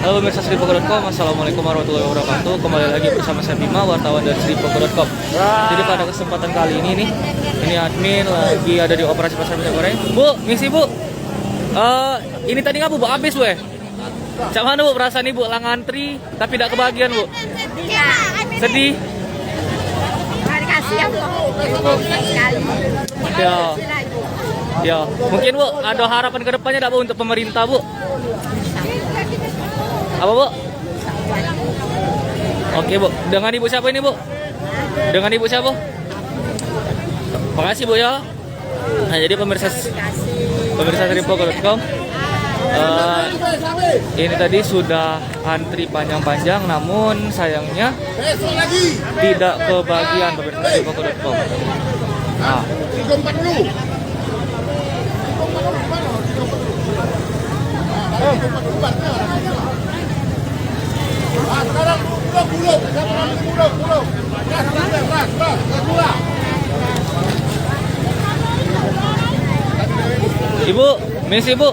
Halo pemirsa Seripoko.com, Assalamualaikum warahmatullahi wabarakatuh. Kembali lagi bersama saya Bima, wartawan dari Seripoko.com. Jadi pada kesempatan kali ini admin lagi ada di operasi pasar minyak goreng. Bu, misi bu. Ini tadi nggak bu habis bu ya? Cak mana bu perasaan ibu lang antri tapi tidak kebagian bu? Sedih. Terima kasih ya bu. Ya, mungkin bu ada harapan kedepannya tidak bu untuk pemerintah bu? Apa bu? Oke bu, dengan ibu siapa ini bu? Dengan ibu siapa? Makasih bu ya. Nah jadi pemirsa Seripoko.com, ini tadi sudah antri panjang-panjang, namun sayangnya tidak kebagian pemirsa Seripoko.com. Nah. Sekarang bulog. Ibu, misi bu,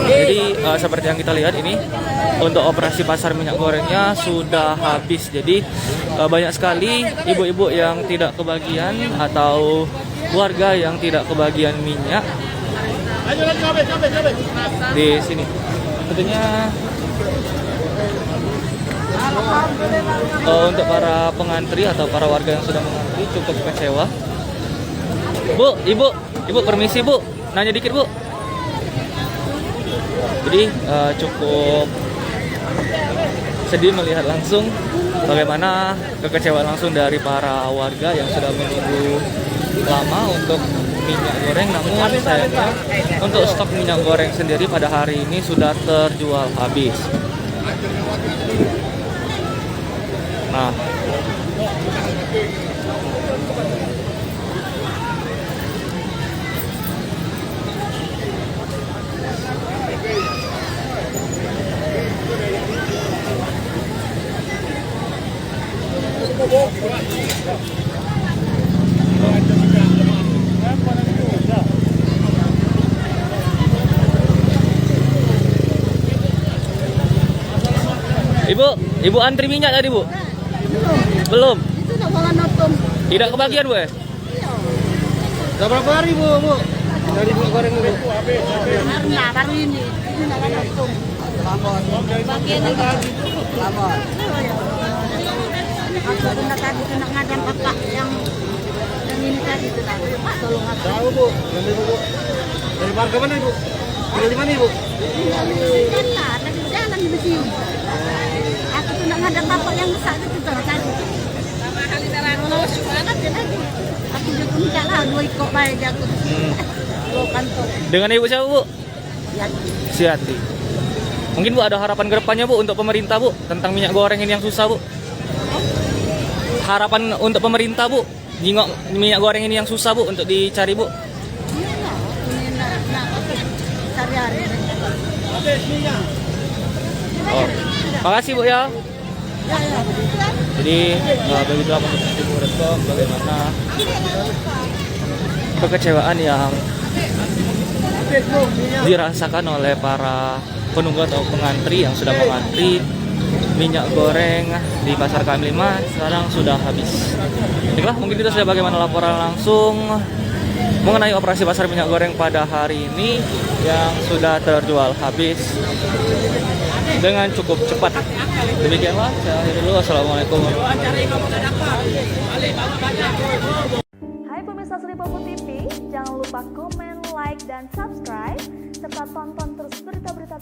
jadi seperti yang kita lihat ini untuk operasi pasar minyak gorengnya sudah habis. Jadi banyak sekali ibu-ibu yang tidak kebagian atau warga yang tidak kebagian minyak di sini. Tentunya untuk para pengantri atau para warga yang sudah mengantri cukup kecewa. Bu, ibu permisi bu, nanya dikit bu. Jadi cukup sedih melihat langsung bagaimana kekecewaan langsung dari para warga yang sudah menunggu lama untuk minyak goreng, namun sayangnya untuk stok minyak goreng sendiri pada hari ini sudah terjual habis. Nah, Ibu antri minyak tadi bu? Belum. Itu nak bawa notong. Tidak kebagian bu ya? Udah berapa hari bu? Dari minyak goreng bu? Baru ini. Itu nak bawa notong. Bagian lagi. Aku nak tadi tu nak ngadam kakak yang ini tadi tu nak. Pak tolong aku. Tahu bu? Dari bu? Dari warga mana ibu? Dari mana ibu? Enak, dari jalan di museum. Aku tu nak ngadam bapak yang besar tu tadi. Sama kali darah lolos mana dia lagi. Aku juga minta lah 2 ekor bayar jatuh. Lo kantor. Dengan ibu siapa bu? Yati. Siati. Mungkin bu ada harapan kedepannya bu untuk pemerintah bu tentang minyak goreng ini yang susah bu? Harapan untuk pemerintah bu, jingok minyak goreng ini yang susah bu untuk dicari bu? Iya, ini nak sehari-hari. Oh, makasih bu ya. Jadi begitulah pemirsa Seripoko.com bagaimana kekecewaan yang dirasakan oleh para penunggu atau pengantri yang sudah mengantri minyak goreng di pasar KM5 sekarang sudah habis. Baiklah, mungkin itu sudah bagaimana laporan langsung mengenai operasi pasar minyak goreng pada hari ini yang sudah terjual habis dengan cukup cepat. Demikianlah, saya akhiri dulu. Assalamualaikum. Hai pemirsa Seripoko TV, jangan lupa komen, like, dan subscribe serta tonton terus berita-berita